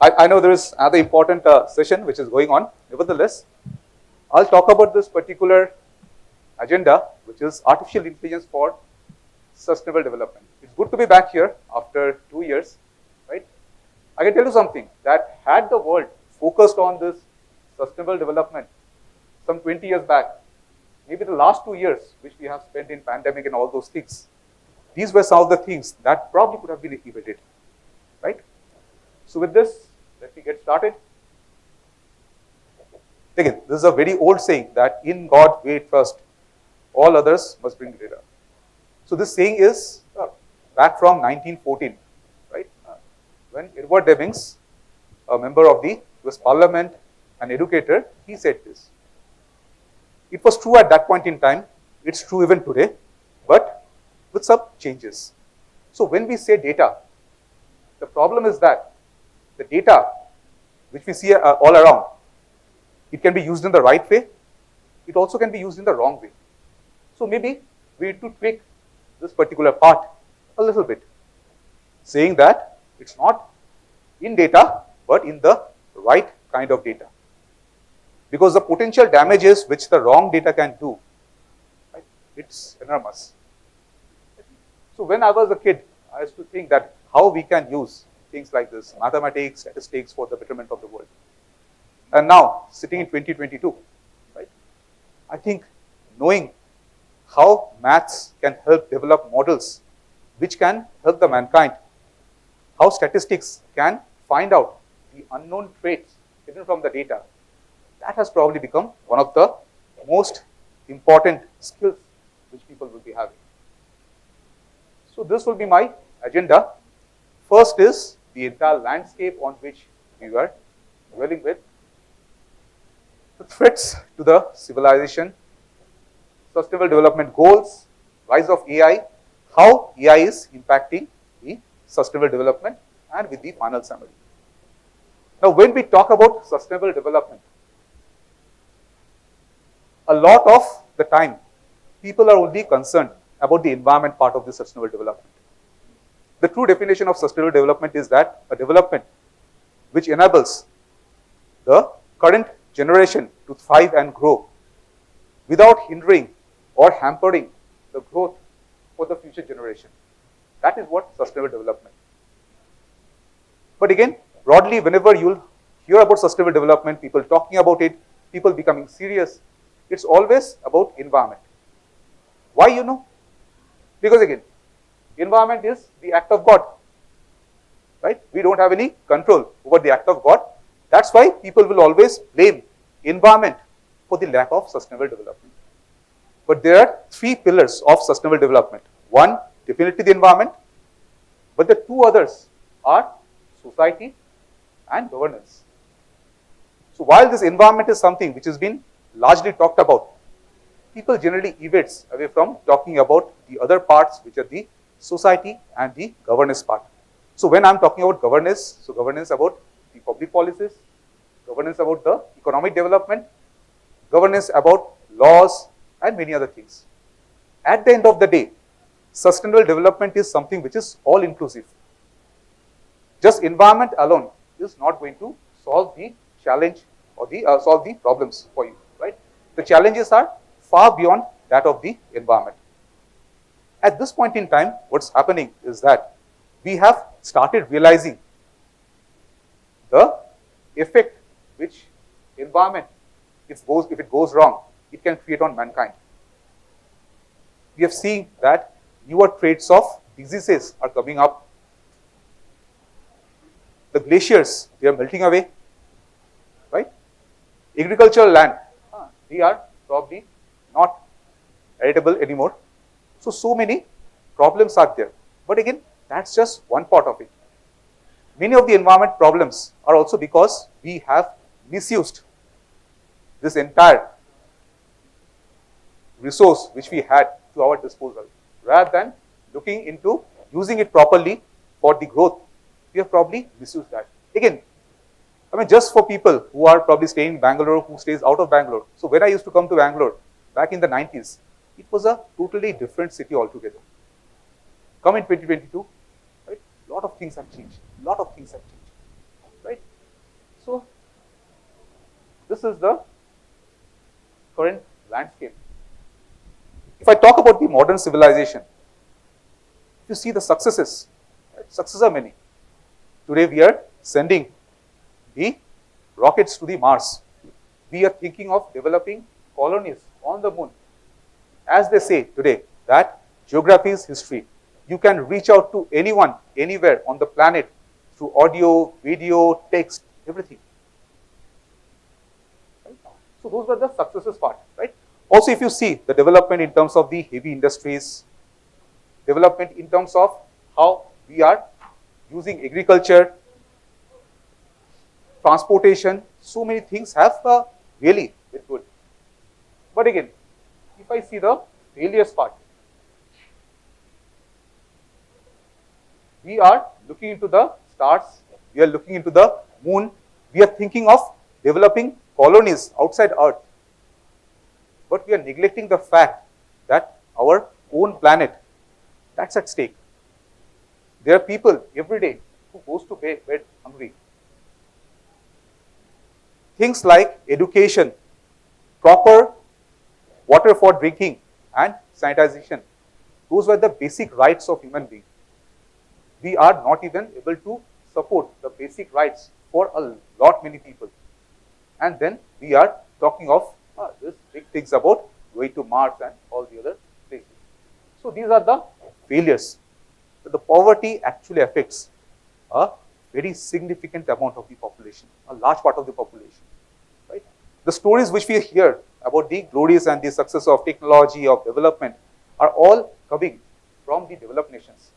I know there is another important session which is going on. Nevertheless, I'll talk about this particular agenda, which is artificial intelligence for sustainable development. It's good to be back here after 2 years, right? I can tell you something, that had the world focused on this sustainable development some 20 years back, maybe the last 2 years, which we have spent in pandemic and all those things, these were some of the things that probably could have been evaded, right? So with this, let me get started. Again, this is a very old saying that in God we trust, all others must bring data. So this saying is back from 1914, right? When Edward Demings, a member of the US Parliament, an educator, he said this. It was true at that point in time, it's true even today, but with some changes. So when we say data, the problem is that the data which we see all around, it can be used in the right way, it also can be used in the wrong way. So maybe we need to tweak this particular part a little bit, saying that it's not in data, but in the right kind of data. Because the potential damages which the wrong data can do, right, it's enormous. So when I was a kid, I used to think that how we can use things like this, mathematics, statistics for the betterment of the world. And now, sitting in 2022, right, I think knowing how maths can help develop models which can help the mankind, how statistics can find out the unknown traits hidden from the data, that has probably become one of the most important skills which people will be having. So this will be my agenda. First is the entire landscape on which we were dwelling with, the threats to the civilization, sustainable development goals, rise of AI, how AI is impacting the sustainable development, and with the final summary. Now, when we talk about sustainable development, a lot of the time, people are only concerned about the environment part of the sustainable development. The true definition of sustainable development is that a development which enables the current generation to thrive and grow without hindering or hampering the growth for the future generation. That is what sustainable development. But again, broadly, whenever you'll hear about sustainable development, people talking about it, people becoming serious, it's always about environment. Why, you know? Because again, environment is the act of God, right? We don't have any control over the act of God. That's why people will always blame environment for the lack of sustainable development. But there are three pillars of sustainable development. One, definitely the environment, but the two others are society and governance. So while this environment is something which has been largely talked about, people generally evades away from talking about the other parts, which are the society and the governance part. So when I'm talking about governance, so governance about the public policies, governance about the economic development, governance about laws, and many other things. At the end of the day, sustainable development is something which is all inclusive. Just environment alone is not going to solve the challenge or the solve the problems for you, right? The challenges are far beyond that of the environment. At this point in time, what's happening is that we have started realizing the effect which environment, if it goes wrong, it can create on mankind. We have seen that newer traits of diseases are coming up. The glaciers, they are melting away, right? Agricultural land, they are probably not editable anymore. So many problems are there. But again, that's just one part of it. Many of the environment problems are also because we have misused this entire resource which we had to our disposal. Rather than looking into using it properly for the growth, we have probably misused that. Again, I mean, just for people who are probably staying in Bangalore, who stays out of Bangalore. So when I used to come to Bangalore back in the 90s, it was a totally different city altogether. Come in 2022, right? lot of things have changed. Lot of things have changed, right? So this is the current landscape. If I talk about the modern civilization, you see the successes. Right? Successes are many. Today we are sending the rockets to the Mars. We are thinking of developing colonies on the moon. As they say today, that geography is history. You can reach out to anyone, anywhere on the planet through audio, video, text, everything. Right? So those were the successes part, right? Also, if you see the development in terms of the heavy industries, development in terms of how we are using agriculture, transportation, so many things have really been good. But again, if I see the failures part, we are looking into the stars, we are looking into the moon, we are thinking of developing colonies outside Earth. But we are neglecting the fact that our own planet, that's at stake. There are people every day who goes to bed hungry. Things like education, proper water for drinking and sanitization, those were the basic rights of human beings. We are not even able to support the basic rights for a lot many people. And then we are talking of this big things about going to Mars and all the other places. So these are the failures. So the poverty actually affects a very significant amount of the population, a large part of the population. Right? The stories which we hear about the glories and the success of technology, of development, are all coming from the developed nations.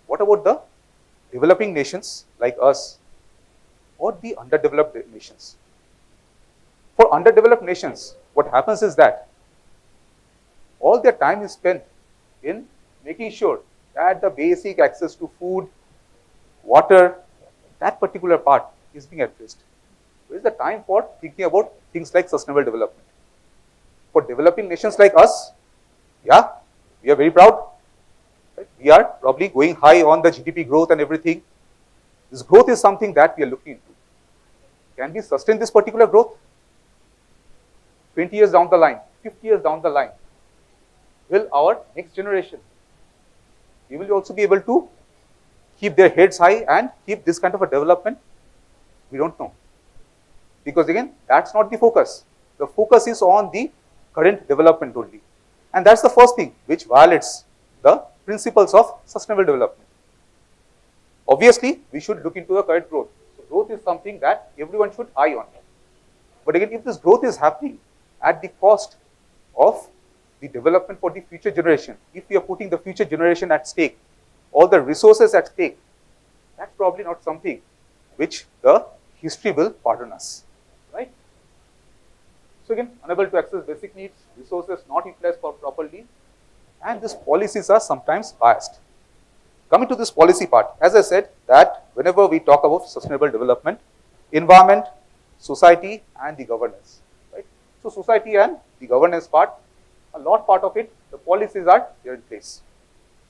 What about the developing nations like us or the underdeveloped nations? For underdeveloped nations, what happens is that all their time is spent in making sure that the basic access to food, water, that particular part is being addressed. Where is the time for thinking about things like sustainable development? For developing nations like us, yeah, we are very proud. Right? We are probably going high on the GDP growth and everything. This growth is something that we are looking into. Can we sustain this particular growth? 20 years down the line, 50 years down the line, will our next generation, we will also be able to keep their heads high and keep this kind of a development? We don't know. Because again, that's not the focus. The focus is on the current development only. And that's the first thing which violates the principles of sustainable development. Obviously, we should look into the current growth. So growth is something that everyone should eye on. But again, if this growth is happening at the cost of the development for the future generation, if we are putting the future generation at stake, all the resources at stake, that's probably not something which the history will pardon us, right? So again, unable to access basic needs, resources not utilized properly, and these policies are sometimes biased. Coming to this policy part, as I said, that whenever we talk about sustainable development, environment, society, and the governance, right? So society and the governance part, a lot part of it, the policies are there in place.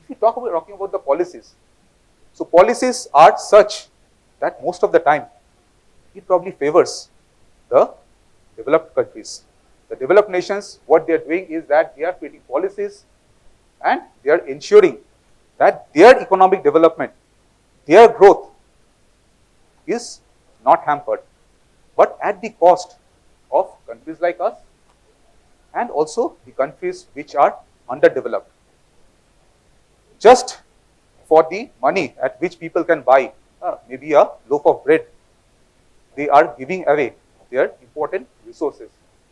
If we talking about the policies, so policies are such that most of the time it probably favors the developed countries. The developed nations, what they are doing is that they are creating policies and they are ensuring that their economic development, their growth is not hampered, but at the cost of countries like us and also the countries which are underdeveloped. Just for the money at which people can buy maybe a loaf of bread, they are giving away their important resources,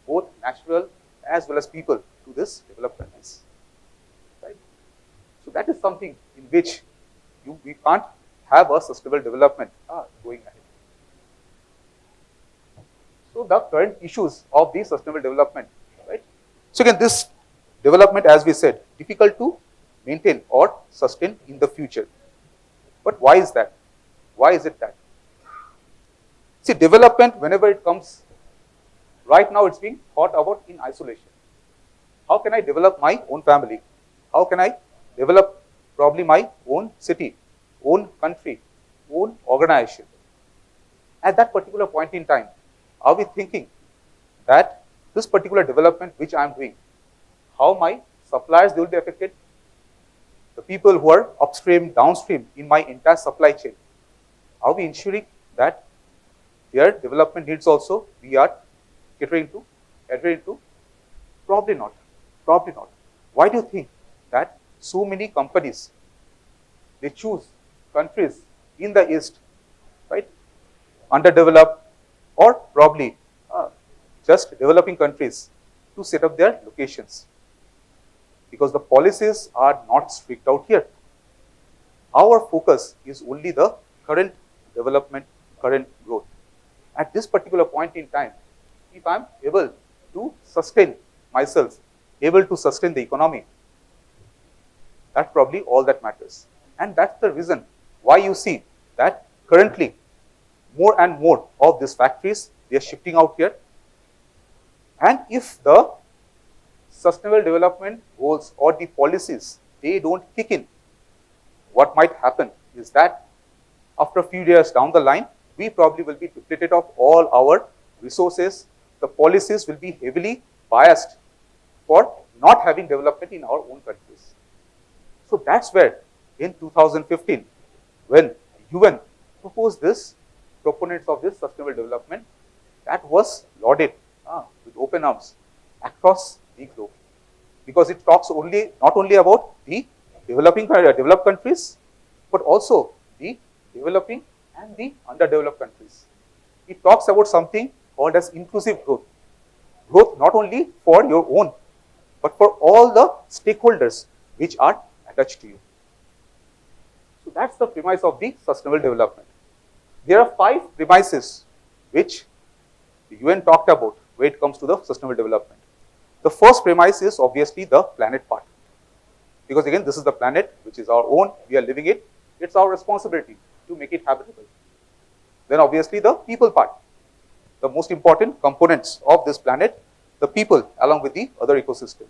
both natural as well as people, to this developed countries. Right? So that is something in which we can't have a sustainable development going ahead. So the current issues of the sustainable development, right? So again, this development, as we said, difficult to maintain or sustain in the future. But why is that? Why is it that? See, development, whenever it comes, right now it's being thought about in isolation. How can I develop my own family? How can I develop probably my own city? own country, own organization. At that particular point in time, are we thinking that this particular development which I am doing, how my suppliers they will be affected, the people who are upstream, downstream in my entire supply chain, are we ensuring that their development needs also we are catering to, adhering to? Probably not. Probably not. Why do you think that so many companies they choose countries in the East, right, underdeveloped or probably just developing countries to set up their locations? Because the policies are not strict out here. Our focus is only the current development, current growth. At this particular point in time, if I am able to sustain myself, able to sustain the economy, that's probably all that matters. And that's the reason why you see that currently more and more of these factories, they are shifting out here. And if the sustainable development goals or the policies, they don't kick in, what might happen is that after a few years down the line, we probably will be depleted of all our resources. The policies will be heavily biased for not having development in our own countries. So that's where in 2015, when UN proposed this, proponents of this sustainable development, that was lauded with open arms across the globe, because it talks not only about the developed countries, but also the developing and the underdeveloped countries. It talks about something called as inclusive growth. Growth not only for your own, but for all the stakeholders which are attached to you. So that's the premise of the sustainable development. There are 5 premises which the UN talked about when it comes to the sustainable development. The first premise is obviously the planet part, because again this is the planet which is our own, we are living it, it's our responsibility to make it habitable. Then obviously the people part, the most important components of this planet, the people along with the other ecosystem.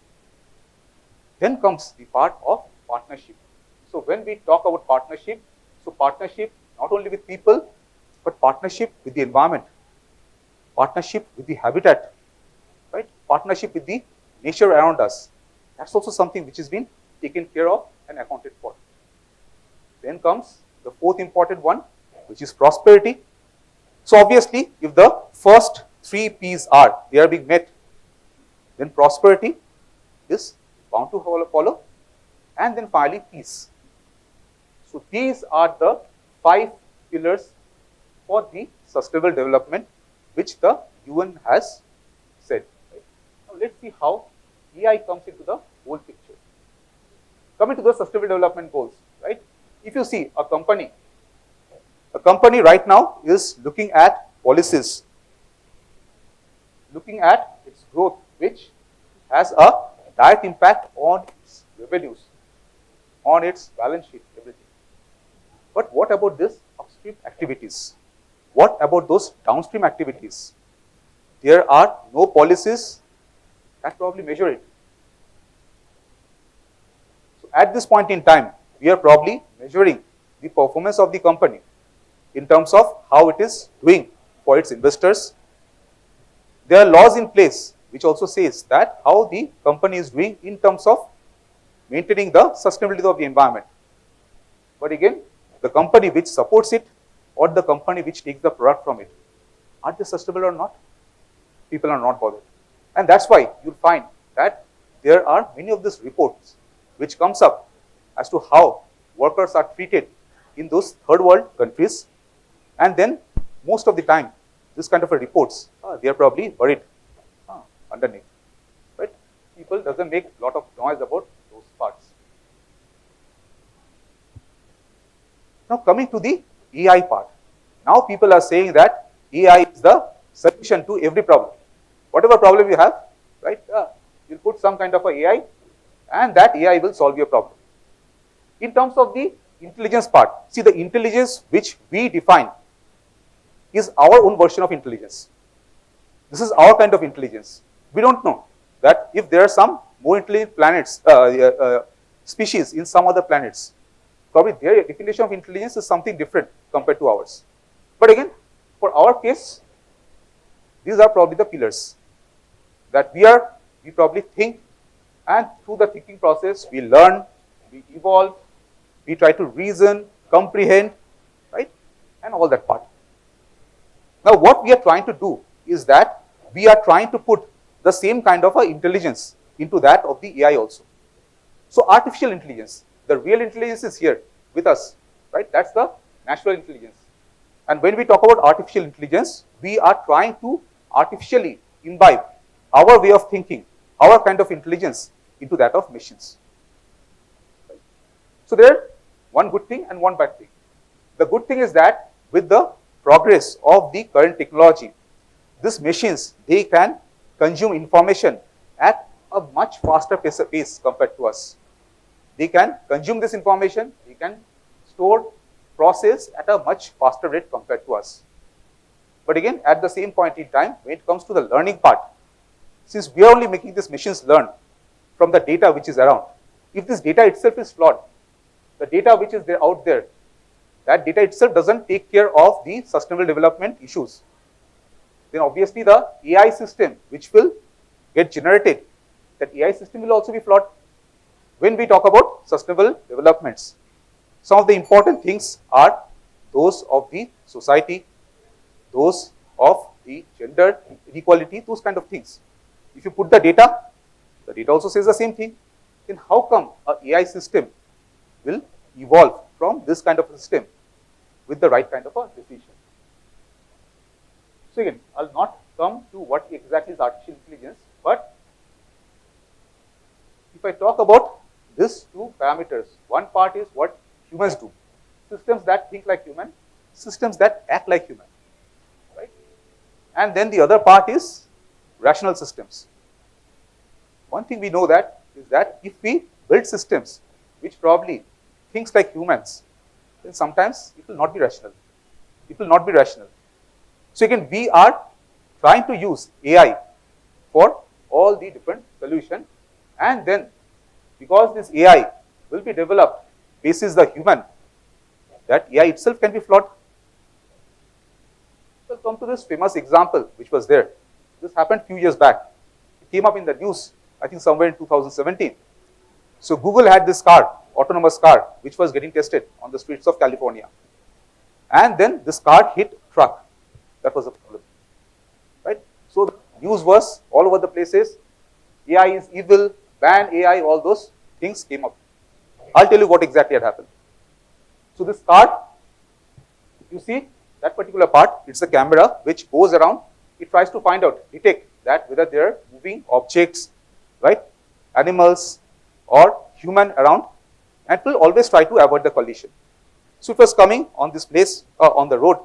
Then comes the part of partnership. So when we talk about partnership, so partnership not only with people, but partnership with the environment, partnership with the habitat, right? Partnership with the nature around us. That's also something which has been taken care of and accounted for. Then comes the 4th important one, which is prosperity. So obviously, if the first 3 P's they are being met, then prosperity is bound to follow. And then finally, peace. So these are the 5 pillars for the sustainable development which the UN has said. Right? Now let's see how AI comes into the whole picture. Coming to the sustainable development goals, right? If you see a company right now is looking at policies, looking at its growth, which has a direct impact on its revenues, on its balance sheet, everything. But what about this upstream activities? What about those downstream activities? There are no policies that probably measure it. So at this point in time, we are probably measuring the performance of the company in terms of how it is doing for its investors. There are laws in place which also says that how the company is doing in terms of maintaining the sustainability of the environment. But again, the company which supports it or the company which takes the product from it, are they sustainable or not? People are not bothered. And that's why you'll find that there are many of these reports which comes up as to how workers are treated in those third world countries. And then most of the time, this kind of a reports, they are probably buried underneath. Right? People doesn't make a lot of noise about those parts. Now coming to the AI part. Now people are saying that AI is the solution to every problem. Whatever problem you have, right? You'll put some kind of a AI and that AI will solve your problem. In terms of the intelligence part, see the intelligence which we define is our own version of intelligence. This is our kind of intelligence. We don't know that if there are some more intelligent planets, species in some other planets, probably their definition of intelligence is something different compared to ours. But again, for our case, these are probably the pillars that we probably think, and through the thinking process, we learn, we evolve, we try to reason, comprehend, right, and all that part. Now, what we are trying to do is that we are trying to put the same kind of intelligence into that of the AI also. So, artificial intelligence, the real intelligence is here with us, right? That's the natural intelligence. And when we talk about artificial intelligence, we are trying to artificially imbibe our way of thinking, our kind of intelligence into that of machines. Right? So, there one good thing and one bad thing. The good thing is that with the progress of the current technology, these machines, they can consume information at a much faster pace compared to us. They can consume this information, they can store, process at a much faster rate compared to us. But again, at the same point in time, when it comes to the learning part, since we are only making these machines learn from the data which is around, if this data itself is flawed, the data which is there out there, that data itself doesn't take care of the sustainable development issues, then obviously the AI system which will get generated, that AI system will also be flawed. When we talk about sustainable developments, some of the important things are those of the society, those of the gender inequality, those kind of things. If you put the data also says the same thing. Then how come an AI system will evolve from this kind of a system with the right kind of a decision? So again, I'll not come to what exactly is artificial intelligence, but if I talk about these two parameters, one part is what humans do, systems that think like human, systems that act like human, right? And then the other part is rational systems. One thing we know that is that if we build systems which probably thinks like humans, then sometimes it will not be rational. It will not be rational. So again, we are trying to use AI for all the different solutions, and then because this AI will be developed basis the human, that AI itself can be flawed. We'll come to this famous example which was there. This happened few years back. It came up in the news, I think somewhere in 2017. So Google had this car, autonomous car, which was getting tested on the streets of California. And then this car hit truck. That was a problem, right? So the news was all over the places. AI is evil, ban AI, all those things came up. I'll tell you what exactly had happened. So this car, you see that particular part, it's a camera which goes around. It tries to find out, detect that whether there are moving objects, right, animals or human around, and will always try to avoid the collision. So it was coming on this place, on the road,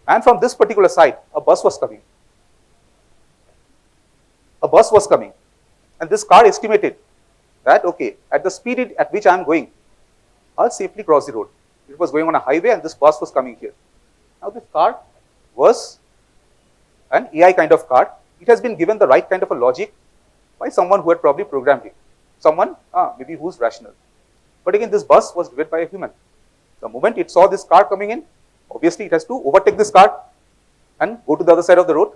and from this particular side, a bus was coming. A bus was coming, and this car estimated that, okay, at the speed at which I am going, I'll safely cross the road. It was going on a highway, and this bus was coming here. Now this car was an AI kind of car. It has been given the right kind of a logic by someone who had probably programmed it, someone maybe who's rational. But again, this bus was driven by a human. The moment it saw this car coming in, obviously it has to overtake this car and go to the other side of the road.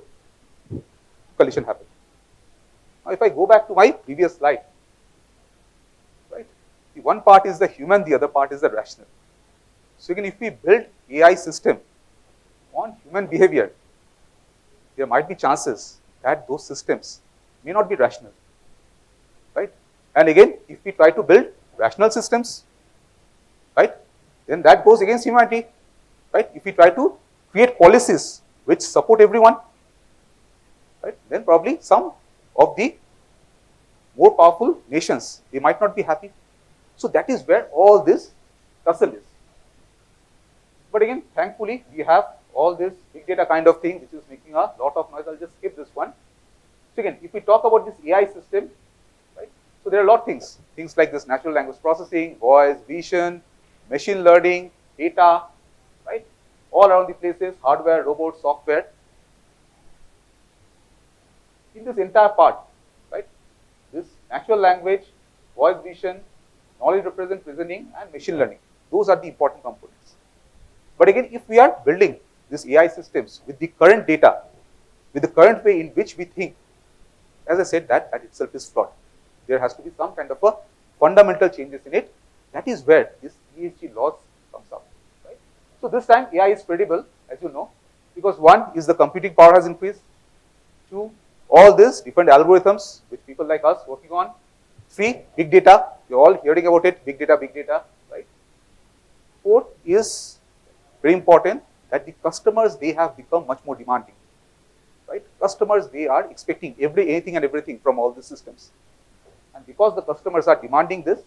Collision happened. Now if I go back to my previous slide, right, the one part is the human, the other part is the rational. So again, if we build AI system on human behavior, there might be chances that those systems may not be rational, right? And again, if we try to build rational systems, right, then that goes against humanity, right? If we try to create policies which support everyone, right, then probably some of the more powerful nations, they might not be happy. So that is where all this tussle is. But again, thankfully, we have all this big data kind of thing which is making a lot of noise. I'll just skip this one. So again, if we talk about this AI system, right, so there are a lot of things like this natural language processing, voice, vision, machine learning, data, right, all around the places, hardware, robots, software. In this entire part, right, this natural language, voice, vision, knowledge represent reasoning, and machine learning. Those are the important components. But again, if we are building these AI systems with the current data, with the current way in which we think, as I said, that itself is flawed. There has to be some kind of a fundamental changes in it. That is where this ESG loss comes up. Right? So this time AI is credible, as you know, because one is the computing power has increased. Two, all these different algorithms which people like us working on. Three, big data. You're all hearing about it, big data, right? Fourth is very important that the customers, they have become much more demanding. Right? Customers, they are expecting anything and everything from all the systems. And because the customers are demanding this,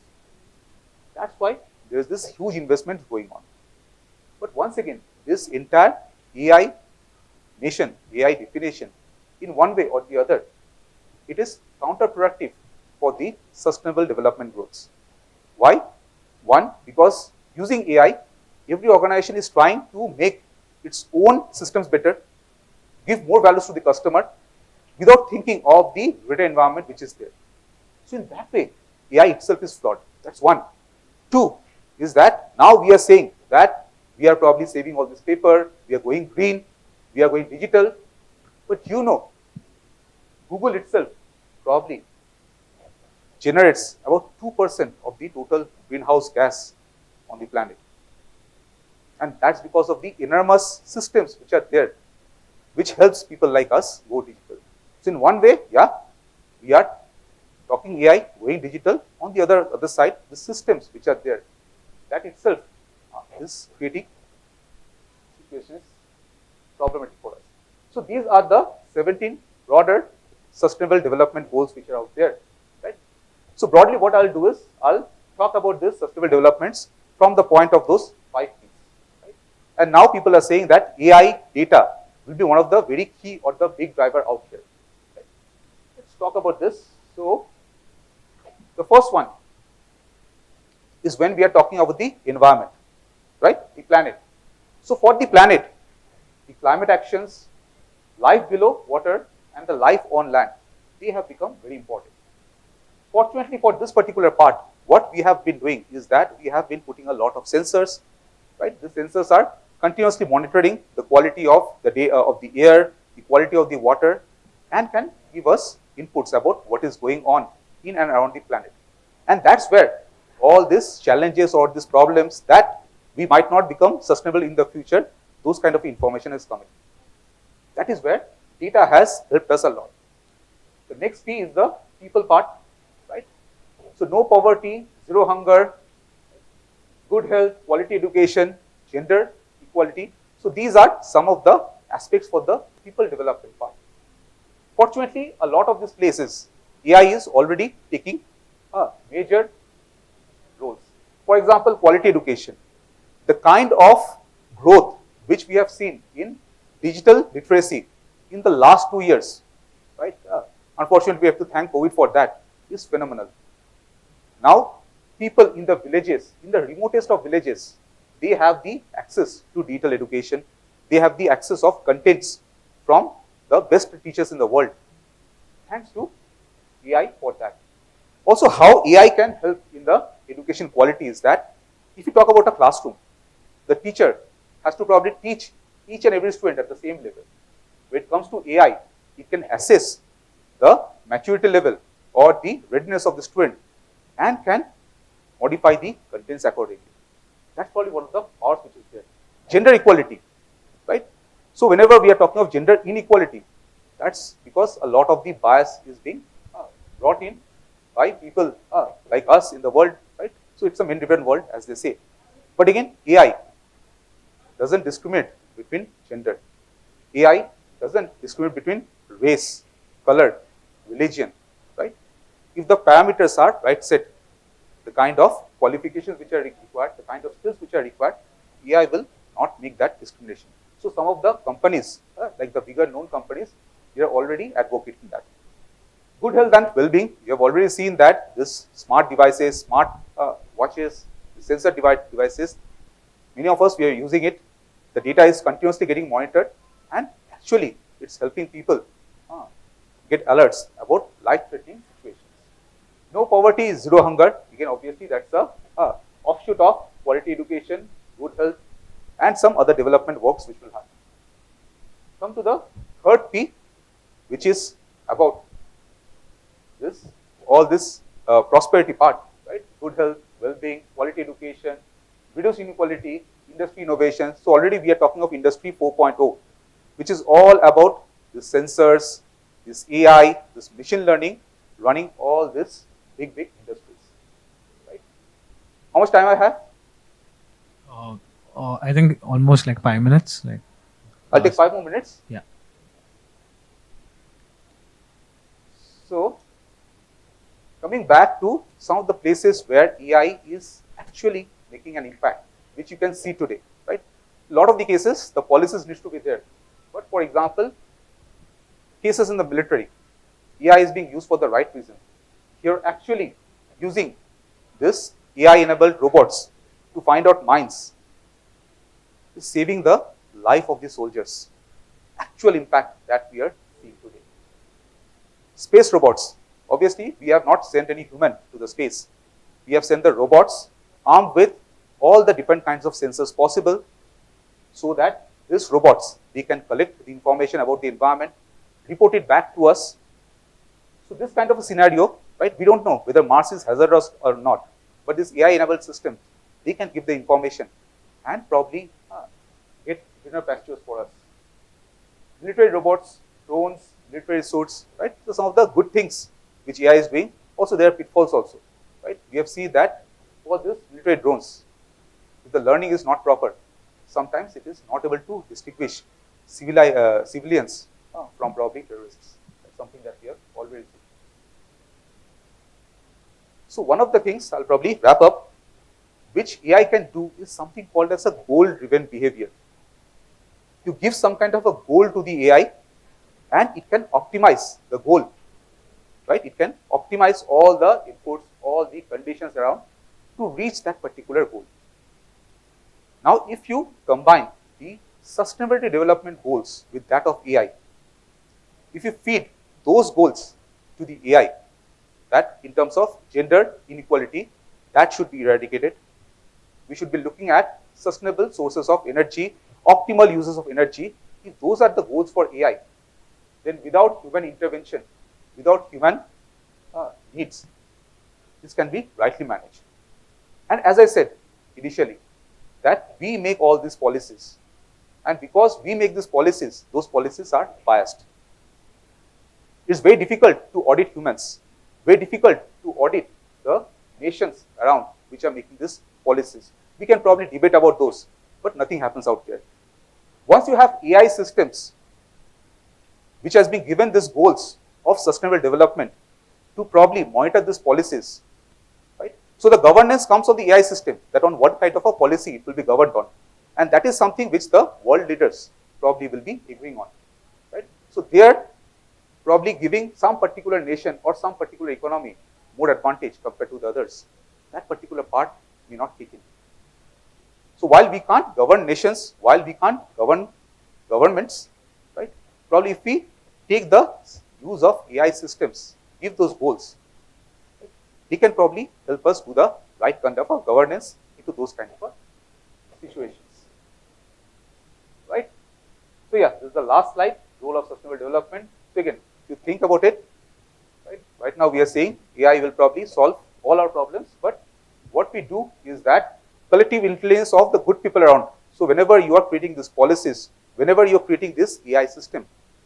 that's why there is this huge investment going on. But once again, this entire AI nation, AI definition, in one way or the other, it is counterproductive for the sustainable development goals. Why? One, because using AI, every organization is trying to make its own systems better, give more values to the customer without thinking of the greater environment which is there. So in that way, AI itself is flawed. That's one. Two is that now we are saying that we are probably saving all this paper, we are going green, we are going digital, but you know, Google itself probably generates about 2% of the total greenhouse gas on the planet. And that's because of the enormous systems which are there, which helps people like us go digital. So in one way, yeah, we are talking AI, going digital. On the other side, the systems which are there, that itself is creating situations problematic for us. So these are the 17 broader sustainable development goals which are out there, right? So broadly what I'll do is, I'll talk about this sustainable developments from the point of those 5 P's, right? And now people are saying that AI data will be one of the very key or the big driver out here. Right? Let's talk about this. So the first one is when we are talking about the environment, right? The planet. So for the planet, the climate actions, life below water, and the life on land, they have become very important. Fortunately for this particular part, what we have been doing is that we have been putting a lot of sensors, right? The sensors are continuously monitoring the quality of the air, the quality of the water, and can give us inputs about what is going on in and around the planet. And that's where all these challenges or these problems that we might not become sustainable in the future, those kind of information is coming. That is where data has helped us a lot. The next P is the people part, right? So no poverty, zero hunger, good health, quality education, gender equality. So these are some of the aspects for the people development part. Fortunately, a lot of these places, AI is already taking major roles. For example, quality education. The kind of growth which we have seen in digital literacy in the last 2 years, right? Unfortunately, we have to thank COVID for that, is phenomenal. Now, people in the villages, in the remotest of villages, they have the access to digital education. They have the access of contents from the best teachers in the world. Thanks to AI for that. Also, how AI can help in the education quality is that if you talk about a classroom, the teacher has to probably teach each and every student at the same level. When it comes to AI, it can assess the maturity level or the readiness of the student and can modify the contents accordingly. That's probably one of the powers which is there. Gender equality, right? So whenever we are talking of gender inequality, that's because a lot of the bias is being brought in by people like us in the world, right? So it's a men-driven world, as they say. But again, AI doesn't discriminate between gender. AI doesn't discriminate between race, color, religion, right? If the parameters are right set, the kind of qualifications which are required, the kind of skills which are required, AI will not make that discrimination. So some of the companies, like the bigger known companies, they are already advocating that. Good health and well-being, you have already seen that this smart devices, smart watches, sensor devices, many of us, we are using it. The data is continuously getting monitored and actually it's helping people get alerts about life-threatening situations. No poverty, zero hunger. Again, obviously, that's a offshoot of quality education, good health, and some other development works which will happen. Come to the third P, which is about this, all this prosperity part, right? Good health, well-being, quality education, reduce inequality, industry innovation. So already we are talking of industry 4.0, which is all about the sensors, this AI, this machine learning, running all this big industries, right? How much time I have? I think almost like 5 minutes. Like I'll take 5 more minutes. Yeah. So coming back to some of the places where AI is actually making an impact, which you can see today, right? A lot of the cases, the policies need to be there. But for example, cases in the military, AI is being used for the right reason. Here actually using this AI-enabled robots to find out mines is saving the life of the soldiers. Actual impact that we are seeing today. Space robots. Obviously, we have not sent any human to the space. We have sent the robots armed with all the different kinds of sensors possible so that these robots, they can collect the information about the environment, report it back to us. So this kind of a scenario, right, we don't know whether Mars is hazardous or not, but this AI-enabled system, they can give the information and probably get greener pastures for us. Military robots, drones, military suits, right? So some of the good things which AI is doing, also there are pitfalls also, right? We have seen that for this military drones, if the learning is not proper, sometimes it is not able to distinguish civilians from probably terrorists. That's something that we have already seen. So one of the things I'll probably wrap up, which AI can do is something called as a goal-driven behavior. You give some kind of a goal to the AI and it can optimize the goal, right? It can optimize all the inputs, all the conditions around to reach that particular goal. Now, if you combine the sustainability development goals with that of AI, if you feed those goals to the AI, that in terms of gender inequality, that should be eradicated. We should be looking at sustainable sources of energy, optimal uses of energy. If those are the goals for AI, then without human intervention, without human needs, this can be rightly managed. And as I said initially, that we make all these policies. And because we make these policies, those policies are biased. It's very difficult to audit humans, very difficult to audit the nations around which are making these policies. We can probably debate about those, but nothing happens out there. Once you have AI systems, which has been given these goals of sustainable development to probably monitor these policies, right? So the governance comes on the AI system, that on what kind of a policy it will be governed on. And that is something which the world leaders probably will be agreeing on, right? So they are probably giving some particular nation or some particular economy more advantage compared to the others. That particular part may not kick in. So while we can't govern nations, while we can't govern governments, right? Probably if we take the use of AI systems, give those goals, right, they can probably help us do the right kind of a governance into those kind of situations, right? So yeah, this is the last slide, role of sustainable development. So again, if you think about it, right now we are saying AI will probably solve all our problems, but what we do is that collective influence of the good people around. So whenever you are creating these policies, whenever you are creating this AI system,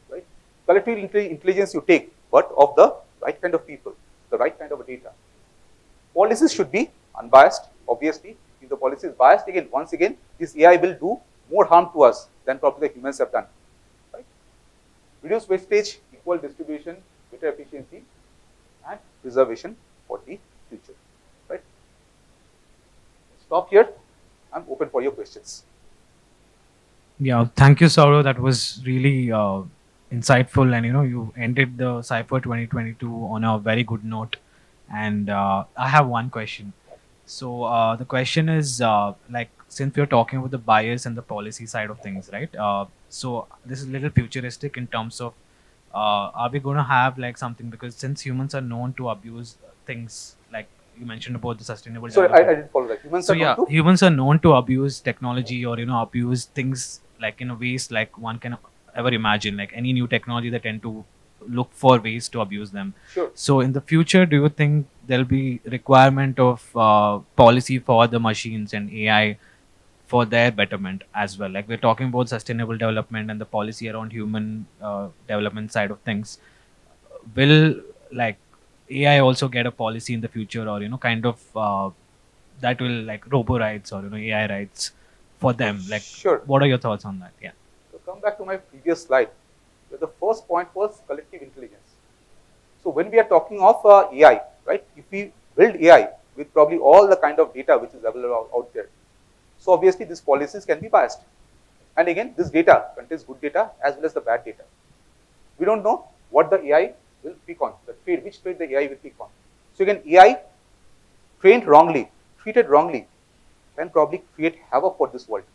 right, collective intelligence you take, but of the right kind of people, the right kind of data. Policies should be unbiased, obviously. If the policy is biased, again, once again, this AI will do more harm to us than probably the humans have done. Right? Reduce wastage, equal distribution, better efficiency, and preservation for the future. Right? Stop here. I'm open for your questions. Yeah, thank you, Sourav. That was really insightful, and you ended the Cypher 2022 on a very good note. And I have one question. So the question is, like, since we're talking about the bias and the policy side of things, right? So this is a little futuristic in terms of, are we going to have like something, because since humans are known to abuse things like you mentioned about the sustainable Sorry, development. I didn't follow that. Humans So are known yeah, to? humans are known to abuse technology, or abuse things like in a ways like one can ever imagine. Like any new technology, they tend to look for ways to abuse them. Sure. So in the future, do you think there'll be requirement of policy for the machines and AI for their betterment as well? Like we're talking about sustainable development and the policy around human development side of things. Will like AI also get a policy in the future, or kind of that will like robo rights, or AI rights for them? Like, Sure. what are your thoughts on that? Yeah. So come back to my previous slide, where the first point was collective intelligence. So when we are talking of AI, right, if we build AI with probably all the kind of data which is available out there, so obviously these policies can be biased. And again, this data contains good data as well as the bad data. We don't know what the AI will pick on, which trait the AI will pick on. So again, AI trained wrongly, treated wrongly, can probably create havoc for this world.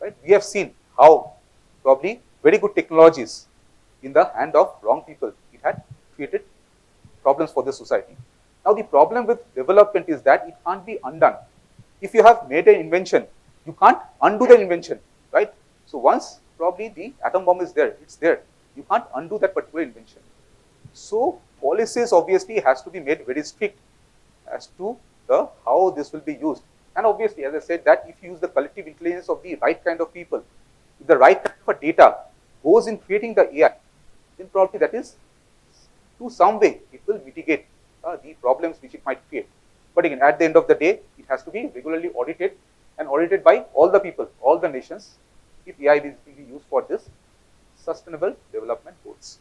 Right? We have seen how probably very good technologies in the hand of wrong people, it had created problems for the society. Now the problem with development is that it can't be undone. If you have made an invention, you can't undo the invention, right? So once probably the atom bomb is there, it's there. You can't undo that particular invention. So policies obviously has to be made very strict as to the how this will be used. And obviously, as I said, that if you use the collective intelligence of the right kind of people, if the right kind of data goes in creating the AI, then probably that is to some way it will mitigate the problems which it might create. But again, at the end of the day, it has to be regularly audited and audited by all the people, all the nations, if AI is being used for this sustainable development goals.